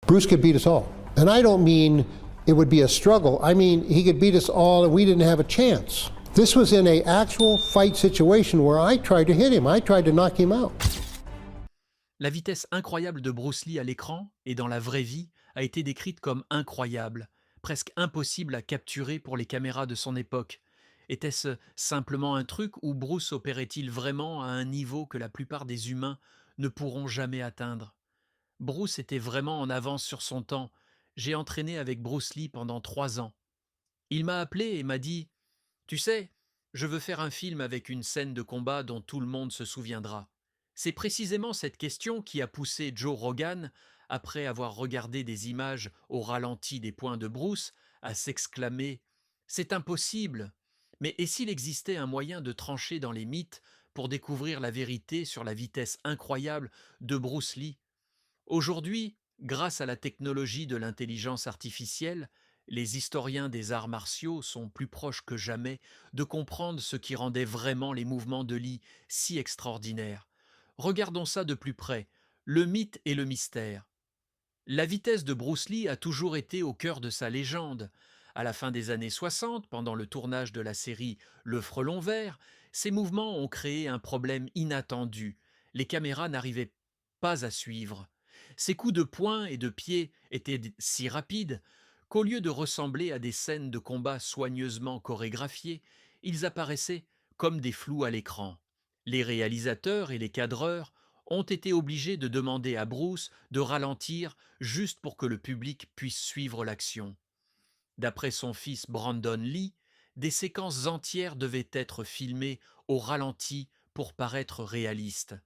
Bruce could beat us all. And I don't mean it would be a struggle. I mean he could beat us all and we didn't have a chance. This was in an actual fight situation where I tried to hit him. I tried to knock him out. La vitesse incroyable de Bruce Lee à l'écran et dans la vraie vie a été décrite comme incroyable, presque impossible à capturer pour les caméras de son époque. Était-ce simplement un truc ou Bruce opérait-il vraiment à un niveau que la plupart des humains ne pourront jamais atteindre? Bruce était vraiment en avance sur son temps. J'ai entraîné avec Bruce Lee pendant 3 ans. Il m'a appelé et m'a dit: Tu sais, je veux faire un film avec une scène de combat dont tout le monde se souviendra. C'est précisément cette question qui a poussé Joe Rogan, après avoir regardé des images au ralenti des poings de Bruce, à s'exclamer: C'est impossible! Mais et s'il existait un moyen de trancher dans les mythes pour découvrir la vérité sur la vitesse incroyable de Bruce Lee? Aujourd'hui, grâce à la technologie de l'intelligence artificielle, les historiens des arts martiaux sont plus proches que jamais de comprendre ce qui rendait vraiment les mouvements de Lee si extraordinaires. Regardons ça de plus près, le mythe et le mystère. La vitesse de Bruce Lee a toujours été au cœur de sa légende. À la fin des années 60, pendant le tournage de la série Le Frelon Vert, ces mouvements ont créé un problème inattendu. Les caméras n'arrivaient pas à suivre. Ces coups de poing et de pied étaient si rapides qu'au lieu de ressembler à des scènes de combat soigneusement chorégraphiées, ils apparaissaient comme des flous à l'écran. Les réalisateurs et les cadreurs ont été obligés de demander à Bruce de ralentir juste pour que le public puisse suivre l'action. D'après son fils Brandon Lee, des séquences entières devaient être filmées au ralenti pour paraître réalistes.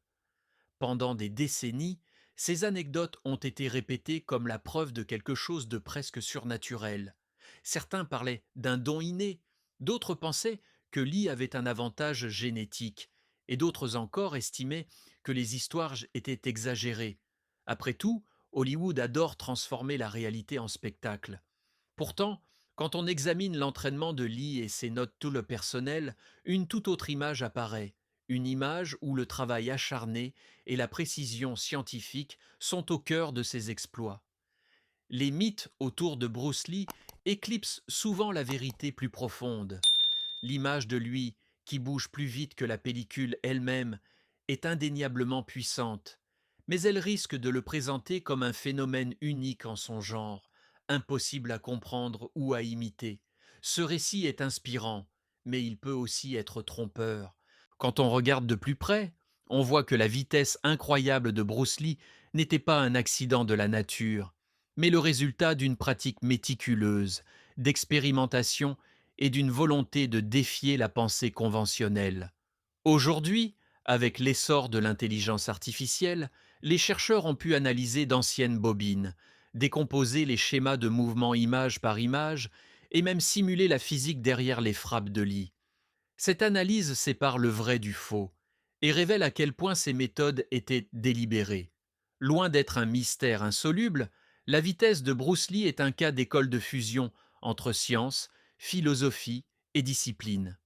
Pendant des décennies, ces anecdotes ont été répétées comme la preuve de quelque chose de presque surnaturel. Certains parlaient d'un don inné, d'autres pensaient que Lee avait un avantage génétique, et d'autres encore estimaient que les histoires étaient exagérées. Après tout, Hollywood adore transformer la réalité en spectacle. Pourtant, quand on examine l'entraînement de Lee et ses notes tout le personnel, une toute autre image apparaît, une image où le travail acharné et la précision scientifique sont au cœur de ses exploits. Les mythes autour de Bruce Lee éclipsent souvent la vérité plus profonde. L'image de lui, qui bouge plus vite que la pellicule elle-même, est indéniablement puissante, mais elle risque de le présenter comme un phénomène unique en son genre, impossible à comprendre ou à imiter. Ce récit est inspirant, mais il peut aussi être trompeur. Quand on regarde de plus près, on voit que la vitesse incroyable de Bruce Lee n'était pas un accident de la nature, mais le résultat d'une pratique méticuleuse, d'expérimentation et d'une volonté de défier la pensée conventionnelle. Aujourd'hui, avec l'essor de l'intelligence artificielle, les chercheurs ont pu analyser d'anciennes bobines, décomposer les schémas de mouvement image par image et même simuler la physique derrière les frappes de Lee. Cette analyse sépare le vrai du faux et révèle à quel point ces méthodes étaient délibérées. Loin d'être un mystère insoluble, la vitesse de Bruce Lee est un cas d'école de fusion entre science, philosophie et discipline.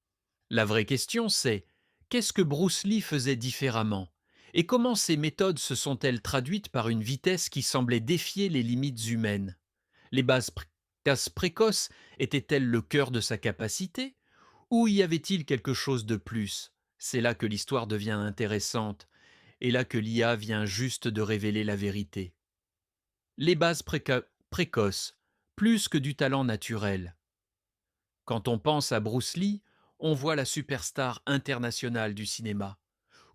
La vraie question c'est: qu'est-ce que Bruce Lee faisait différemment? Et comment ces méthodes se sont-elles traduites par une vitesse qui semblait défier les limites humaines? Les bases précoces étaient-elles le cœur de sa capacité? Ou y avait-il quelque chose de plus? C'est là que l'histoire devient intéressante, et là que l'IA vient juste de révéler la vérité. Les bases précoces, plus que du talent naturel. Quand on pense à Bruce Lee, on voit la superstar internationale du cinéma.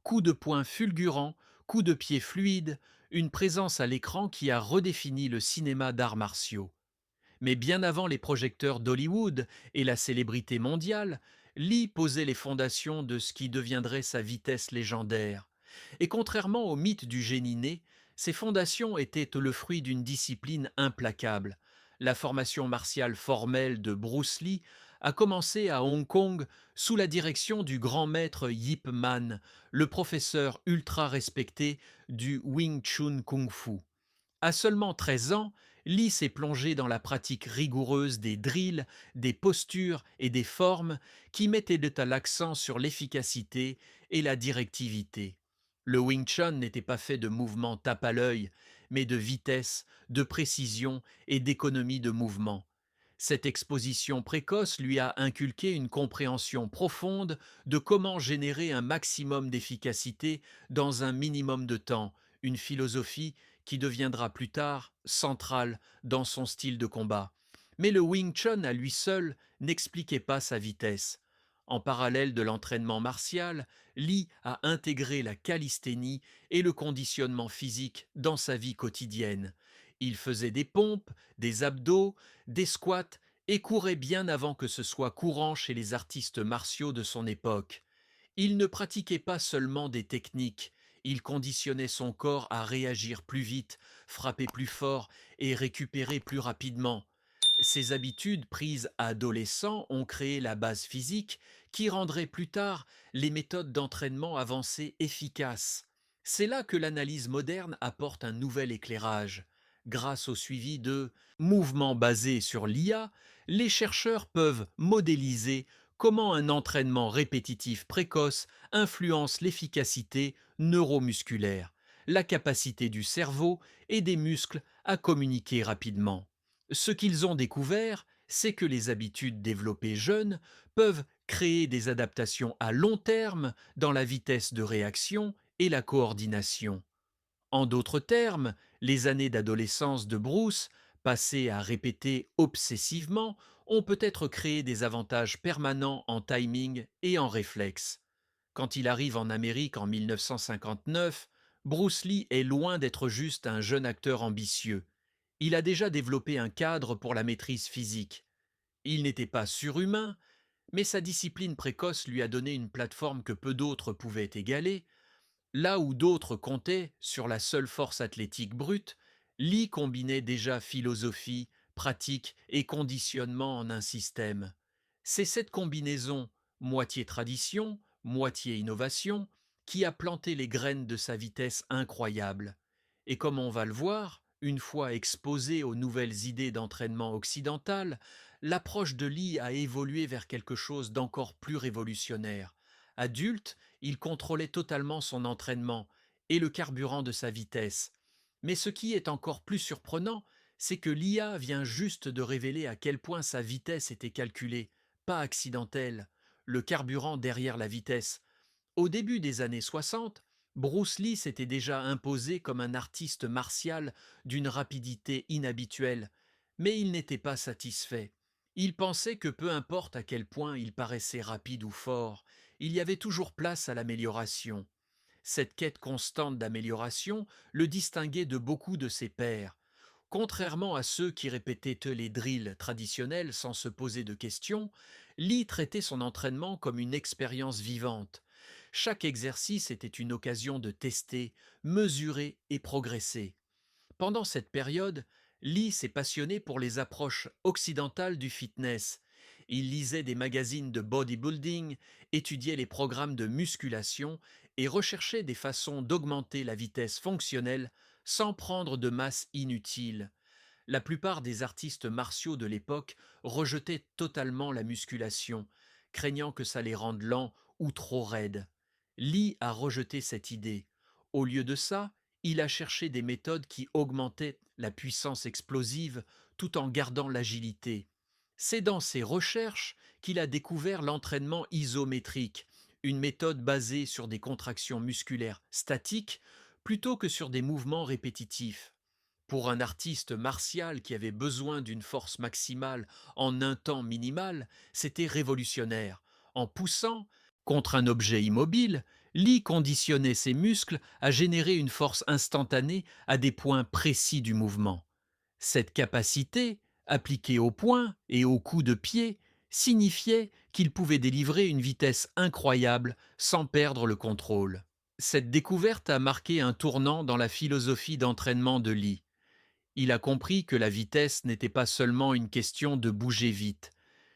Coups de poing fulgurants, coups de pied fluides, une présence à l'écran qui a redéfini le cinéma d'arts martiaux. Mais bien avant les projecteurs d'Hollywood et la célébrité mondiale, Lee posait les fondations de ce qui deviendrait sa vitesse légendaire. Et contrairement au mythe du génie né, ces fondations étaient le fruit d'une discipline implacable. La formation martiale formelle de Bruce Lee a commencé à Hong Kong sous la direction du grand maître Yip Man, le professeur ultra respecté du Wing Chun Kung Fu. À seulement 13 ans, Lee s'est plongé dans la pratique rigoureuse des drills, des postures et des formes qui mettaient l'accent sur l'efficacité et la directivité. Le Wing Chun n'était pas fait de mouvements tape à l'œil, mais de vitesse, de précision et d'économie de mouvement. Cette exposition précoce lui a inculqué une compréhension profonde de comment générer un maximum d'efficacité dans un minimum de temps, une philosophie qui deviendra plus tard centrale dans son style de combat. Mais le Wing Chun à lui seul n'expliquait pas sa vitesse. En parallèle de l'entraînement martial, Lee a intégré la calisthénie et le conditionnement physique dans sa vie quotidienne. Il faisait des pompes, des abdos, des squats et courait bien avant que ce soit courant chez les artistes martiaux de son époque. Il ne pratiquait pas seulement des techniques, il conditionnait son corps à réagir plus vite, frapper plus fort et récupérer plus rapidement. Ces habitudes prises adolescents ont créé la base physique qui rendrait plus tard les méthodes d'entraînement avancées efficaces. C'est là que l'analyse moderne apporte un nouvel éclairage. Grâce au suivi de mouvements basés sur l'IA, les chercheurs peuvent modéliser comment un entraînement répétitif précoce influence l'efficacité neuromusculaire, la capacité du cerveau et des muscles à communiquer rapidement. Ce qu'ils ont découvert, c'est que les habitudes développées jeunes peuvent créer des adaptations à long terme dans la vitesse de réaction et la coordination. En d'autres termes, les années d'adolescence de Bruce, passées à répéter obsessivement, ont peut-être créé des avantages permanents en timing et en réflexe. Quand il arrive en Amérique en 1959, Bruce Lee est loin d'être juste un jeune acteur ambitieux. Il a déjà développé un cadre pour la maîtrise physique. Il n'était pas surhumain, mais sa discipline précoce lui a donné une plateforme que peu d'autres pouvaient égaler. Là où d'autres comptaient sur la seule force athlétique brute, Lee combinait déjà philosophie, pratique et conditionnement en un système. C'est cette combinaison, moitié tradition, moitié innovation, qui a planté les graines de sa vitesse incroyable. Et comme on va le voir, une fois exposé aux nouvelles idées d'entraînement occidentales, l'approche de Lee a évolué vers quelque chose d'encore plus révolutionnaire. Adulte, il contrôlait totalement son entraînement et le carburant de sa vitesse. Mais ce qui est encore plus surprenant, c'est que l'IA vient juste de révéler à quel point sa vitesse était calculée, pas accidentelle, le carburant derrière la vitesse. Au début des années 60, Bruce Lee s'était déjà imposé comme un artiste martial d'une rapidité inhabituelle, mais il n'était pas satisfait. Il pensait que peu importe à quel point il paraissait rapide ou fort, il y avait toujours place à l'amélioration. Cette quête constante d'amélioration le distinguait de beaucoup de ses pairs. Contrairement à ceux qui répétaient les drills traditionnels sans se poser de questions, Lee traitait son entraînement comme une expérience vivante. Chaque exercice était une occasion de tester, mesurer et progresser. Pendant cette période, Lee s'est passionné pour les approches occidentales du fitness. Il lisait des magazines de bodybuilding, étudiait les programmes de musculation et recherchait des façons d'augmenter la vitesse fonctionnelle sans prendre de masse inutile. La plupart des artistes martiaux de l'époque rejetaient totalement la musculation, craignant que ça les rende lents ou trop raides. Lee a rejeté cette idée. Au lieu de ça, il a cherché des méthodes qui augmentaient la puissance explosive tout en gardant l'agilité. C'est dans ses recherches qu'il a découvert l'entraînement isométrique, une méthode basée sur des contractions musculaires statiques plutôt que sur des mouvements répétitifs. Pour un artiste martial qui avait besoin d'une force maximale en un temps minimal, c'était révolutionnaire. En poussant contre un objet immobile, Lee conditionnait ses muscles à générer une force instantanée à des points précis du mouvement. Cette capacité, appliquée au poing et au coup de pied, signifiait qu'il pouvait délivrer une vitesse incroyable sans perdre le contrôle. Cette découverte a marqué un tournant dans la philosophie d'entraînement de Lee. Il a compris que la vitesse n'était pas seulement une question de bouger vite,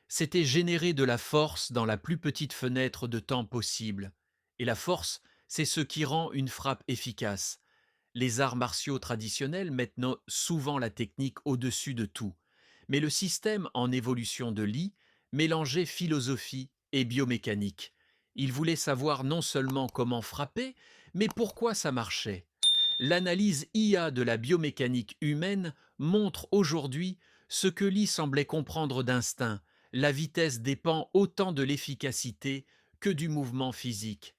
c'était générer de la force dans la plus petite fenêtre de temps possible. Et la force, c'est ce qui rend une frappe efficace. Les arts martiaux traditionnels mettent souvent la technique au-dessus de tout. Mais le système en évolution de Lee mélangeait philosophie et biomécanique. Il voulait savoir non seulement comment frapper, mais pourquoi ça marchait. L'analyse IA de la biomécanique humaine montre aujourd'hui ce que Lee semblait comprendre d'instinct. La vitesse dépend autant de l'efficacité que du mouvement physique.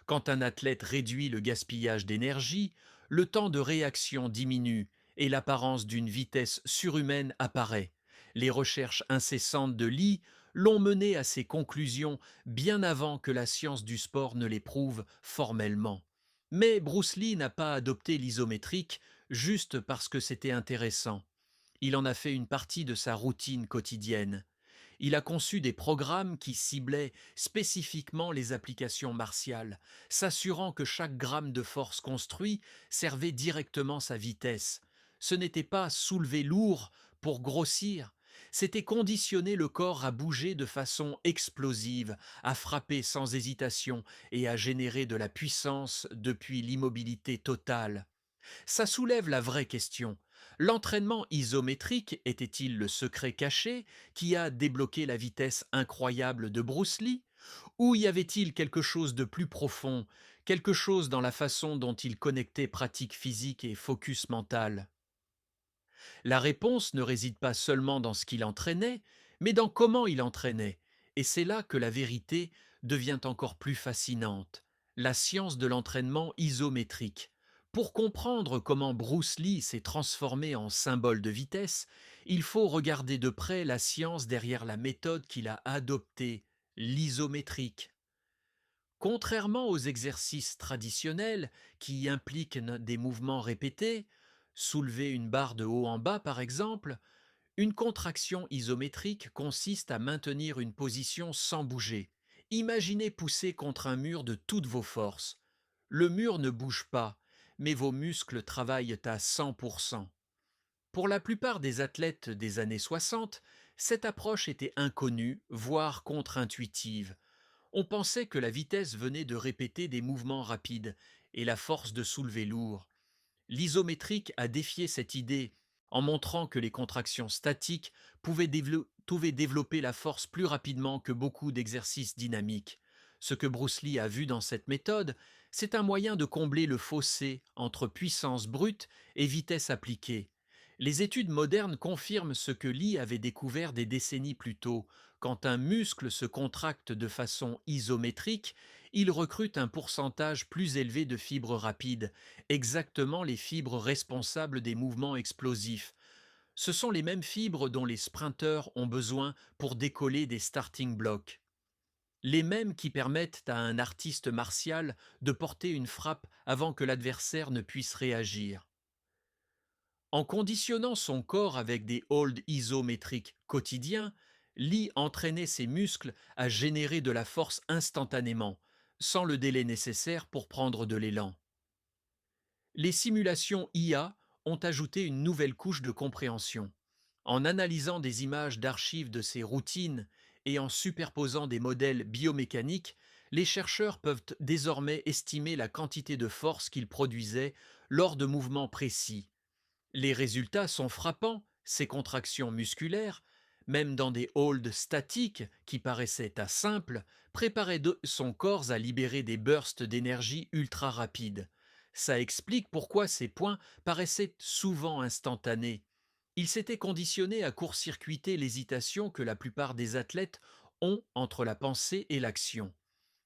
Quand un athlète réduit le gaspillage d'énergie, le temps de réaction diminue et l'apparence d'une vitesse surhumaine apparaît. Les recherches incessantes de Lee l'ont mené à ces conclusions bien avant que la science du sport ne les prouve formellement. Mais Bruce Lee n'a pas adopté l'isométrique juste parce que c'était intéressant. Il en a fait une partie de sa routine quotidienne. Il a conçu des programmes qui ciblaient spécifiquement les applications martiales, s'assurant que chaque gramme de force construit servait directement sa vitesse. Ce n'était pas soulever lourd pour grossir, c'était conditionner le corps à bouger de façon explosive, à frapper sans hésitation et à générer de la puissance depuis l'immobilité totale. Ça soulève la vraie question. L'entraînement isométrique était-il le secret caché qui a débloqué la vitesse incroyable de Bruce Lee? Ou y avait-il quelque chose de plus profond, quelque chose dans la façon dont il connectait pratique physique et focus mental? La réponse ne réside pas seulement dans ce qu'il entraînait, mais dans comment il entraînait. Et c'est là que la vérité devient encore plus fascinante. La science de l'entraînement isométrique. Pour comprendre comment Bruce Lee s'est transformé en symbole de vitesse, il faut regarder de près la science derrière la méthode qu'il a adoptée, l'isométrique. Contrairement aux exercices traditionnels qui impliquent des mouvements répétés, soulever une barre de haut en bas par exemple, une contraction isométrique consiste à maintenir une position sans bouger. Imaginez pousser contre un mur de toutes vos forces. Le mur ne bouge pas, mais vos muscles travaillent à 100%. Pour la plupart des athlètes des années 60, cette approche était inconnue, voire contre-intuitive. On pensait que la vitesse venait de répéter des mouvements rapides et la force de soulever lourd. L'isométrique a défié cette idée en montrant que les contractions statiques pouvaient développer la force plus rapidement que beaucoup d'exercices dynamiques. Ce que Bruce Lee a vu dans cette méthode, c'est un moyen de combler le fossé entre puissance brute et vitesse appliquée. Les études modernes confirment ce que Lee avait découvert des décennies plus tôt. Quand un muscle se contracte de façon isométrique, il recrute un pourcentage plus élevé de fibres rapides, exactement les fibres responsables des mouvements explosifs. Ce sont les mêmes fibres dont les sprinteurs ont besoin pour décoller des starting blocks. Les mêmes qui permettent à un artiste martial de porter une frappe avant que l'adversaire ne puisse réagir. En conditionnant son corps avec des holds isométriques quotidiens, Lee entraînait ses muscles à générer de la force instantanément, sans le délai nécessaire pour prendre de l'élan. Les simulations IA ont ajouté une nouvelle couche de compréhension. En analysant des images d'archives de ces routines et en superposant des modèles biomécaniques, les chercheurs peuvent désormais estimer la quantité de force qu'ils produisaient lors de mouvements précis. Les résultats sont frappants, ces contractions musculaires, même dans des holds statiques qui paraissaient à simples, préparaient son corps à libérer des bursts d'énergie ultra rapides. Ça explique pourquoi ces points paraissaient souvent instantanés. Ils s'étaient conditionnés à court-circuiter l'hésitation que la plupart des athlètes ont entre la pensée et l'action.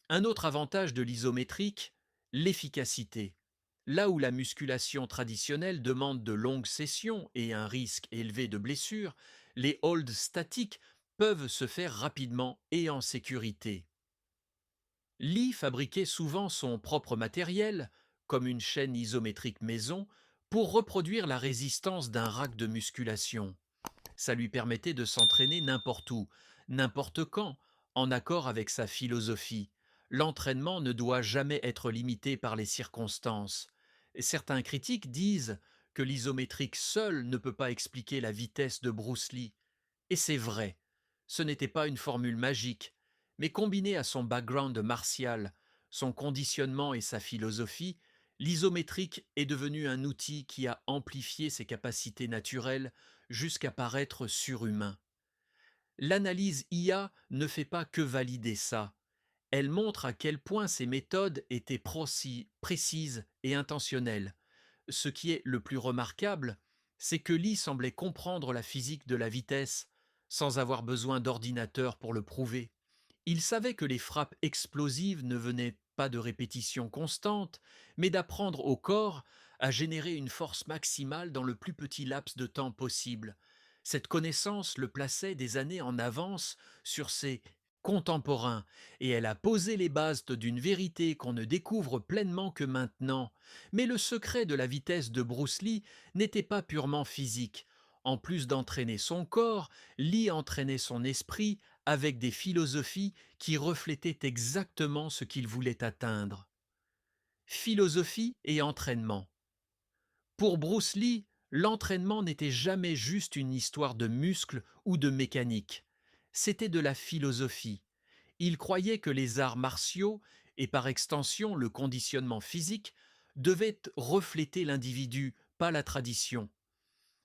Un autre avantage de l'isométrique, l'efficacité. Là où la musculation traditionnelle demande de longues sessions et un risque élevé de blessure, les holds statiques peuvent se faire rapidement et en sécurité. Lee fabriquait souvent son propre matériel, comme une chaîne isométrique maison, pour reproduire la résistance d'un rack de musculation. Ça lui permettait de s'entraîner n'importe où, n'importe quand, en accord avec sa philosophie. L'entraînement ne doit jamais être limité par les circonstances. Et certains critiques disent que l'isométrique seul ne peut pas expliquer la vitesse de Bruce Lee. Et c'est vrai, ce n'était pas une formule magique, mais combiné à son background martial, son conditionnement et sa philosophie, l'isométrique est devenu un outil qui a amplifié ses capacités naturelles jusqu'à paraître surhumain. L'analyse IA ne fait pas que valider ça. Elle montre à quel point ces méthodes étaient précises et intentionnelles. Ce qui est le plus remarquable, c'est que Lee semblait comprendre la physique de la vitesse sans avoir besoin d'ordinateur pour le prouver. Il savait que les frappes explosives ne venaient pas de répétitions constantes, mais d'apprendre au corps à générer une force maximale dans le plus petit laps de temps possible. Cette connaissance le plaçait des années en avance sur ses contemporains, et elle a posé les bases d'une vérité qu'on ne découvre pleinement que maintenant. Mais le secret de la vitesse de Bruce Lee n'était pas purement physique. En plus d'entraîner son corps, Lee entraînait son esprit avec des philosophies qui reflétaient exactement ce qu'il voulait atteindre. Philosophie et entraînement. Pour Bruce Lee, l'entraînement n'était jamais juste une histoire de muscles ou de mécanique. C'était de la philosophie. Il croyait que les arts martiaux, et par extension le conditionnement physique, devaient refléter l'individu, pas la tradition.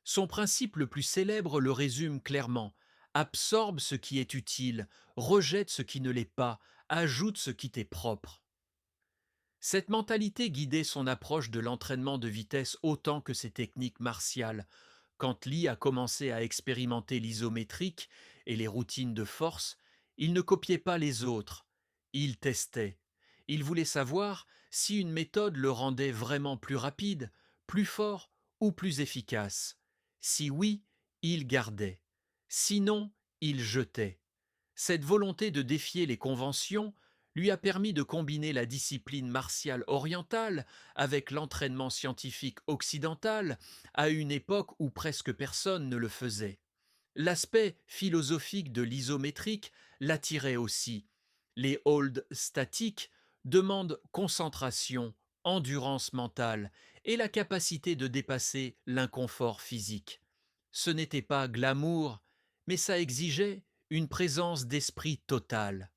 Son principe le plus célèbre le résume clairement: absorbe ce qui est utile, rejette ce qui ne l'est pas, ajoute ce qui t'est propre. Cette mentalité guidait son approche de l'entraînement de vitesse autant que ses techniques martiales. Quand Lee a commencé à expérimenter l'isométrique et les routines de force, il ne copiait pas les autres, il testait. Il voulait savoir si une méthode le rendait vraiment plus rapide, plus fort ou plus efficace. Si oui, il gardait. Sinon, il jetait. Cette volonté de défier les conventions lui a permis de combiner la discipline martiale orientale avec l'entraînement scientifique occidental à une époque où presque personne ne le faisait. L'aspect philosophique de l'isométrique l'attirait aussi. Les holds statiques demandent concentration, endurance mentale et la capacité de dépasser l'inconfort physique. Ce n'était pas glamour, mais ça exigeait une présence d'esprit totale.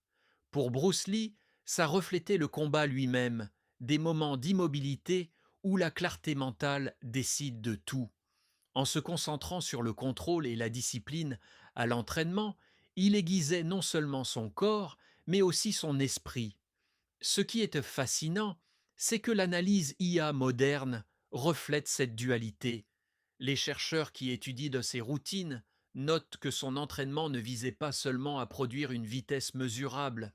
Pour Bruce Lee, ça reflétait le combat lui-même, des moments d'immobilité où la clarté mentale décide de tout. En se concentrant sur le contrôle et la discipline à l'entraînement, il aiguisait non seulement son corps, mais aussi son esprit. Ce qui est fascinant, c'est que l'analyse IA moderne reflète cette dualité. Les chercheurs qui étudient de ces routines notent que son entraînement ne visait pas seulement à produire une vitesse mesurable,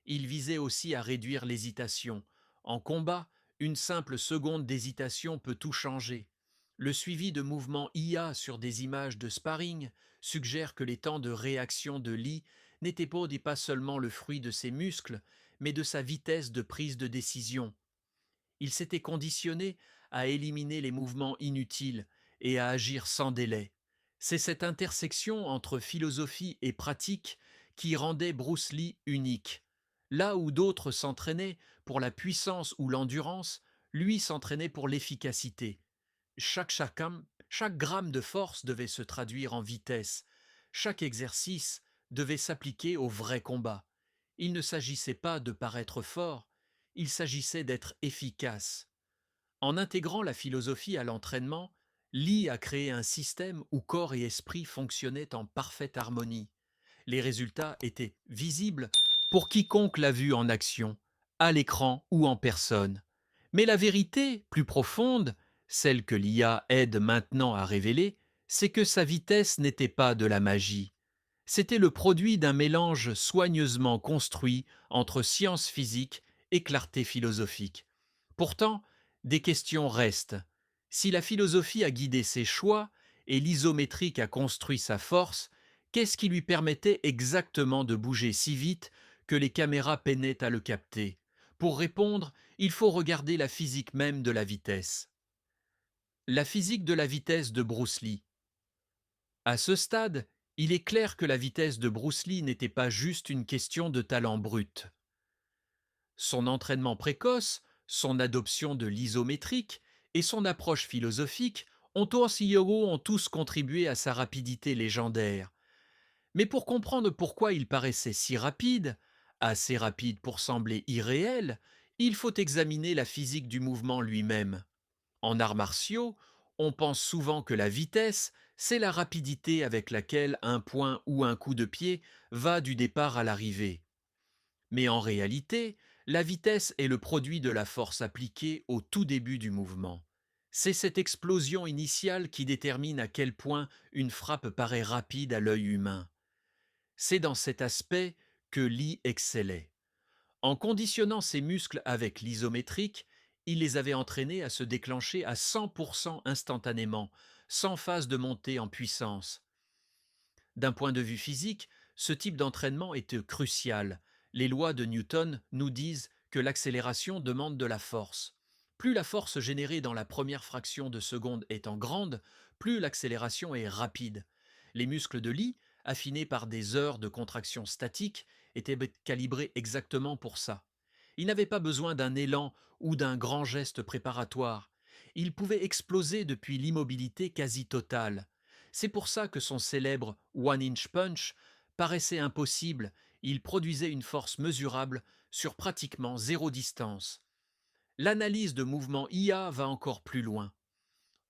il visait aussi à réduire l'hésitation. En combat, une simple seconde d'hésitation peut tout changer. Le suivi de mouvements IA sur des images de sparring suggère que les temps de réaction de Lee n'étaient pas seulement le fruit de ses muscles, mais de sa vitesse de prise de décision. Il s'était conditionné à éliminer les mouvements inutiles et à agir sans délai. C'est cette intersection entre philosophie et pratique qui rendait Bruce Lee unique. Là où d'autres s'entraînaient pour la puissance ou l'endurance, lui s'entraînait pour l'efficacité. Chaque gramme de force devait se traduire en vitesse. Chaque exercice devait s'appliquer au vrai combat. Il ne s'agissait pas de paraître fort, il s'agissait d'être efficace. En intégrant la philosophie à l'entraînement, Lee a créé un système où corps et esprit fonctionnaient en parfaite harmonie. Les résultats étaient visibles pour quiconque l'a vu en action, à l'écran ou en personne. Mais la vérité, plus profonde, celle que l'IA aide maintenant à révéler, c'est que sa vitesse n'était pas de la magie. C'était le produit d'un mélange soigneusement construit entre science physique et clarté philosophique. Pourtant, des questions restent. Si la philosophie a guidé ses choix et l'isométrique a construit sa force, qu'est-ce qui lui permettait exactement de bouger si vite que les caméras peinaient à le capter? Pour répondre, il faut regarder la physique même de la vitesse. La physique de la vitesse de Bruce Lee. À ce stade, il est clair que la vitesse de Bruce Lee n'était pas juste une question de talent brut. Son entraînement précoce, son adoption de l'isométrique et son approche philosophique ont tous contribué à sa rapidité légendaire. Mais pour comprendre pourquoi il paraissait si rapide, assez rapide pour sembler irréel, il faut examiner la physique du mouvement lui-même. En arts martiaux, on pense souvent que la vitesse, c'est la rapidité avec laquelle un point ou un coup de pied va du départ à l'arrivée. Mais en réalité, la vitesse est le produit de la force appliquée au tout début du mouvement. C'est cette explosion initiale qui détermine à quel point une frappe paraît rapide à l'œil humain. C'est dans cet aspect que Lee excellait. En conditionnant ses muscles avec l'isométrique, il les avait entraînés à se déclencher à 100% instantanément, sans phase de montée en puissance. D'un point de vue physique, ce type d'entraînement est crucial. Les lois de Newton nous disent que l'accélération demande de la force. Plus la force générée dans la première fraction de seconde étant grande, plus l'accélération est rapide. Les muscles de Lee, affinés par des heures de contraction statique, étaient calibrés exactement pour ça. Il n'avait pas besoin d'un élan ou d'un grand geste préparatoire. Il pouvait exploser depuis l'immobilité quasi totale. C'est pour ça que son célèbre One-Inch Punch paraissait impossible, il produisait une force mesurable sur pratiquement zéro distance. L'analyse de mouvements IA va encore plus loin.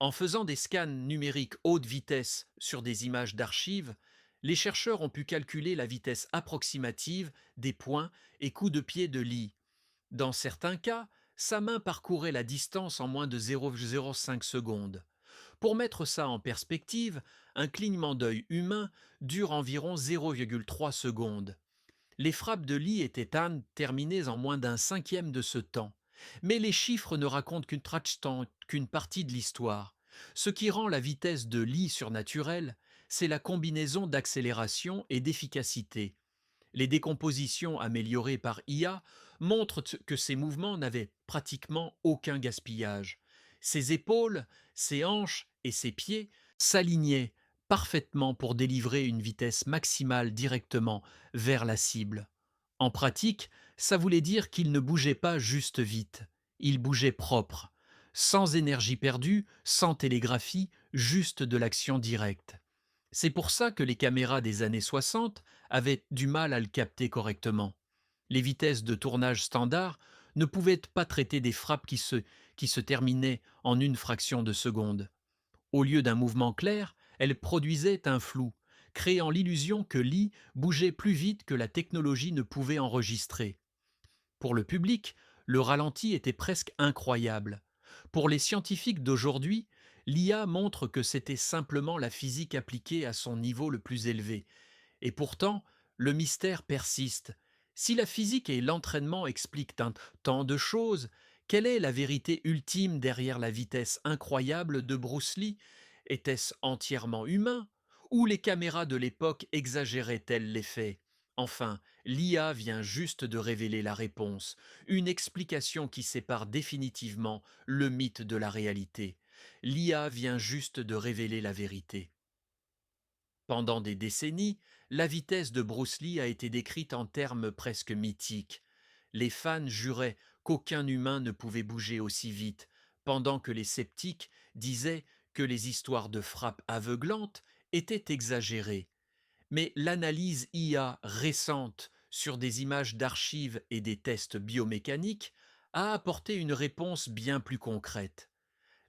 En faisant des scans numériques haute vitesse sur des images d'archives, les chercheurs ont pu calculer la vitesse approximative des points et coups de pied de Lee. Dans certains cas, sa main parcourait la distance en moins de 0,05 secondes. Pour mettre ça en perspective, un clignement d'œil humain dure environ 0,3 secondes. Les frappes de Lee étaient terminées en moins d'un cinquième de ce temps. Mais les chiffres ne racontent qu'une partie de l'histoire. Ce qui rend la vitesse de Lee surnaturelle, c'est la combinaison d'accélération et d'efficacité. Les décompositions améliorées par IA montrent que ces mouvements n'avaient pratiquement aucun gaspillage. Ses épaules, ses hanches et ses pieds s'alignaient parfaitement pour délivrer une vitesse maximale directement vers la cible. En pratique, ça voulait dire qu'il ne bougeait pas juste vite, il bougeait propre, sans énergie perdue, sans télégraphie, juste de l'action directe. C'est pour ça que les caméras des années 60 avaient du mal à le capter correctement. Les vitesses de tournage standard ne pouvaient pas traiter des frappes qui se terminaient en une fraction de seconde. Au lieu d'un mouvement clair, elles produisaient un flou, créant l'illusion que Lee bougeait plus vite que la technologie ne pouvait enregistrer. Pour le public, le ralenti était presque incroyable. Pour les scientifiques d'aujourd'hui, l'IA montre que c'était simplement la physique appliquée à son niveau le plus élevé. Et pourtant, le mystère persiste. Si la physique et l'entraînement expliquent tant de choses, quelle est la vérité ultime derrière la vitesse incroyable de Bruce Lee? Était-ce entièrement humain? Ou les caméras de l'époque exagéraient-elles les faits? Enfin, l'IA vient juste de révéler la réponse, une explication qui sépare définitivement le mythe de la réalité. L'IA vient juste de révéler la vérité. Pendant des décennies, la vitesse de Bruce Lee a été décrite en termes presque mythiques. Les fans juraient qu'aucun humain ne pouvait bouger aussi vite, pendant que les sceptiques disaient que les histoires de frappes aveuglantes étaient exagérées. Mais l'analyse IA récente sur des images d'archives et des tests biomécaniques a apporté une réponse bien plus concrète.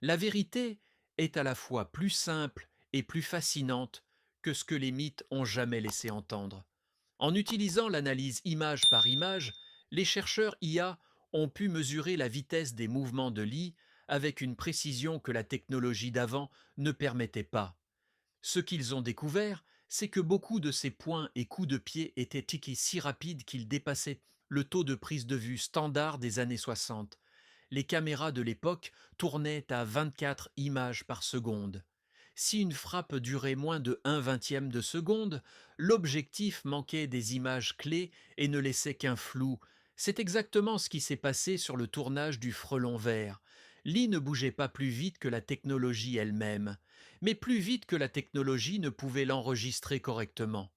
La vérité est à la fois plus simple et plus fascinante que ce que les mythes ont jamais laissé entendre. En utilisant l'analyse image par image, les chercheurs IA ont pu mesurer la vitesse des mouvements de Lee avec une précision que la technologie d'avant ne permettait pas. Ce qu'ils ont découvert, c'est que beaucoup de ces points et coups de pied étaient si rapides qu'ils dépassaient le taux de prise de vue standard des années 60. Les caméras de l'époque tournaient à 24 images par seconde. Si une frappe durait moins de 1/20 de seconde, l'objectif manquait des images clés et ne laissait qu'un flou. C'est exactement ce qui s'est passé sur le tournage du Frelon vert. Lee ne bougeait pas plus vite que la technologie elle-même, mais plus vite que la technologie ne pouvait l'enregistrer correctement.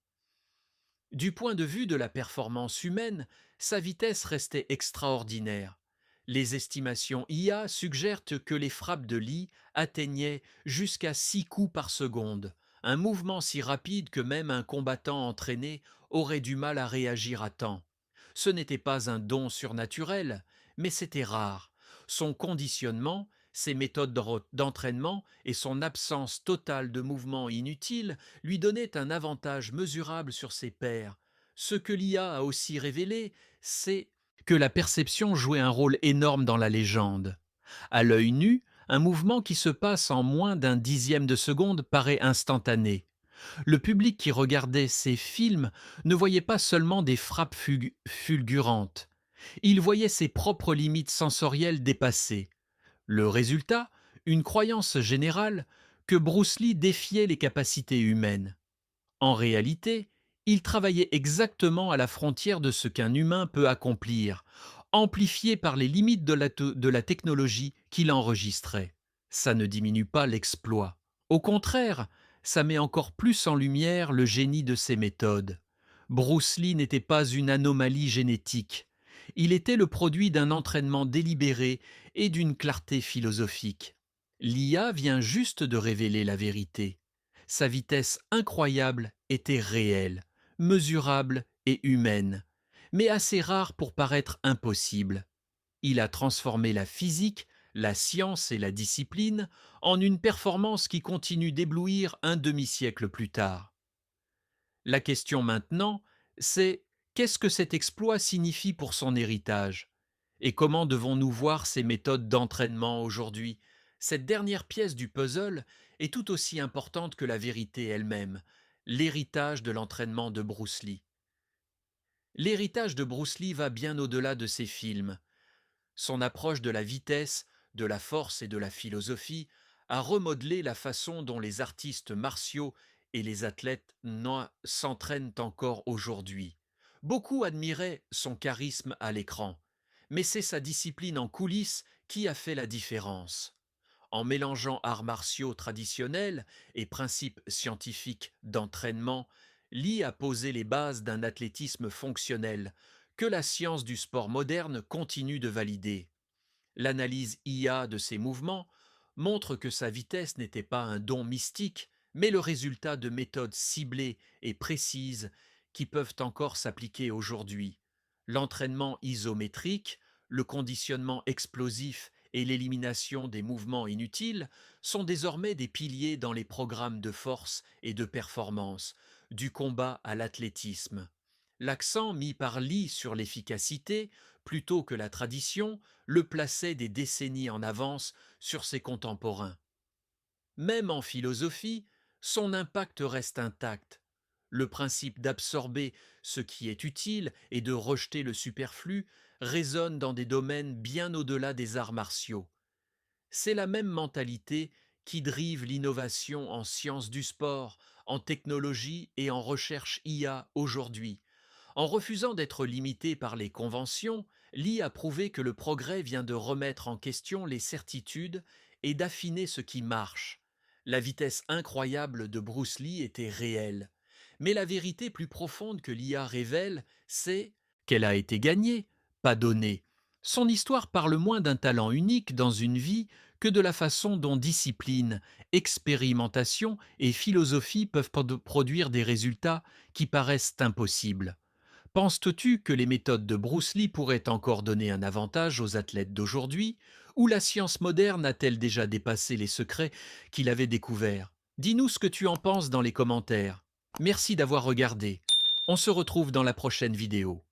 Du point de vue de la performance humaine, sa vitesse restait extraordinaire. Les estimations IA suggèrent que les frappes de Lee atteignaient jusqu'à 6 coups par seconde, un mouvement si rapide que même un combattant entraîné aurait du mal à réagir à temps. Ce n'était pas un don surnaturel, mais c'était rare. Son conditionnement, ses méthodes d'entraînement et son absence totale de mouvements inutiles lui donnaient un avantage mesurable sur ses pairs. Ce que l'IA a aussi révélé, c'est que la perception jouait un rôle énorme dans la légende. À l'œil nu, Un mouvement qui se passe en moins d'un dixième de seconde paraît instantané. Le public qui regardait ces films ne voyait pas seulement des frappes fulgurantes, il voyait ses propres limites sensorielles dépassées. Le résultat, une croyance générale que Bruce Lee défiait les capacités humaines. En réalité, il travaillait exactement à la frontière de ce qu'un humain peut accomplir, amplifié par les limites de la technologie qu'il enregistrait. Ça ne diminue pas l'exploit. Au contraire, ça met encore plus en lumière le génie de ses méthodes. Bruce Lee n'était pas une anomalie génétique. Il était le produit d'un entraînement délibéré et d'une clarté philosophique. L'IA vient juste de révéler la vérité. Sa vitesse incroyable était réelle, mesurable et humaine, mais assez rare pour paraître impossible. Il a transformé la physique, la science et la discipline en une performance qui continue d'éblouir un demi-siècle plus tard. La question maintenant, c'est qu'est-ce que cet exploit signifie pour son héritage? Et comment devons-nous voir ces méthodes d'entraînement aujourd'hui? Cette dernière pièce du puzzle est tout aussi importante que la vérité elle-même, l'héritage de l'entraînement de Bruce Lee. L'héritage de Bruce Lee va bien au-delà de ses films. Son approche de la vitesse, de la force et de la philosophie a remodelé la façon dont les artistes martiaux et les athlètes s'entraînent encore aujourd'hui. Beaucoup admiraient son charisme à l'écran, mais c'est sa discipline en coulisses qui a fait la différence. En mélangeant arts martiaux traditionnels et principes scientifiques d'entraînement, Lee a posé les bases d'un athlétisme fonctionnel que la science du sport moderne continue de valider. L'analyse IA de ses mouvements montre que sa vitesse n'était pas un don mystique, mais le résultat de méthodes ciblées et précises qui peuvent encore s'appliquer aujourd'hui. L'entraînement isométrique, le conditionnement explosif et l'élimination des mouvements inutiles sont désormais des piliers dans les programmes de force et de performance, du combat à l'athlétisme. L'accent mis par Lee sur l'efficacité, plutôt que la tradition, le plaçait des décennies en avance sur ses contemporains. Même en philosophie, son impact reste intact. Le principe d'absorber ce qui est utile et de rejeter le superflu résonne dans des domaines bien au-delà des arts martiaux. C'est la même mentalité qui drive l'innovation en sciences du sport, en technologie et en recherche IA aujourd'hui. En refusant d'être limité par les conventions, Lee a prouvé que le progrès vient de remettre en question les certitudes et d'affiner ce qui marche. La vitesse incroyable de Bruce Lee était réelle. Mais la vérité plus profonde que l'IA révèle, c'est qu'elle a été gagnée, pas donnée. Son histoire parle moins d'un talent unique dans une vie que de la façon dont discipline, expérimentation et philosophie peuvent produire des résultats qui paraissent impossibles. Penses-tu que les méthodes de Bruce Lee pourraient encore donner un avantage aux athlètes d'aujourd'hui, ou la science moderne a-t-elle déjà dépassé les secrets qu'il avait découverts? Dis-nous ce que tu en penses dans les commentaires. Merci d'avoir regardé. On se retrouve dans la prochaine vidéo.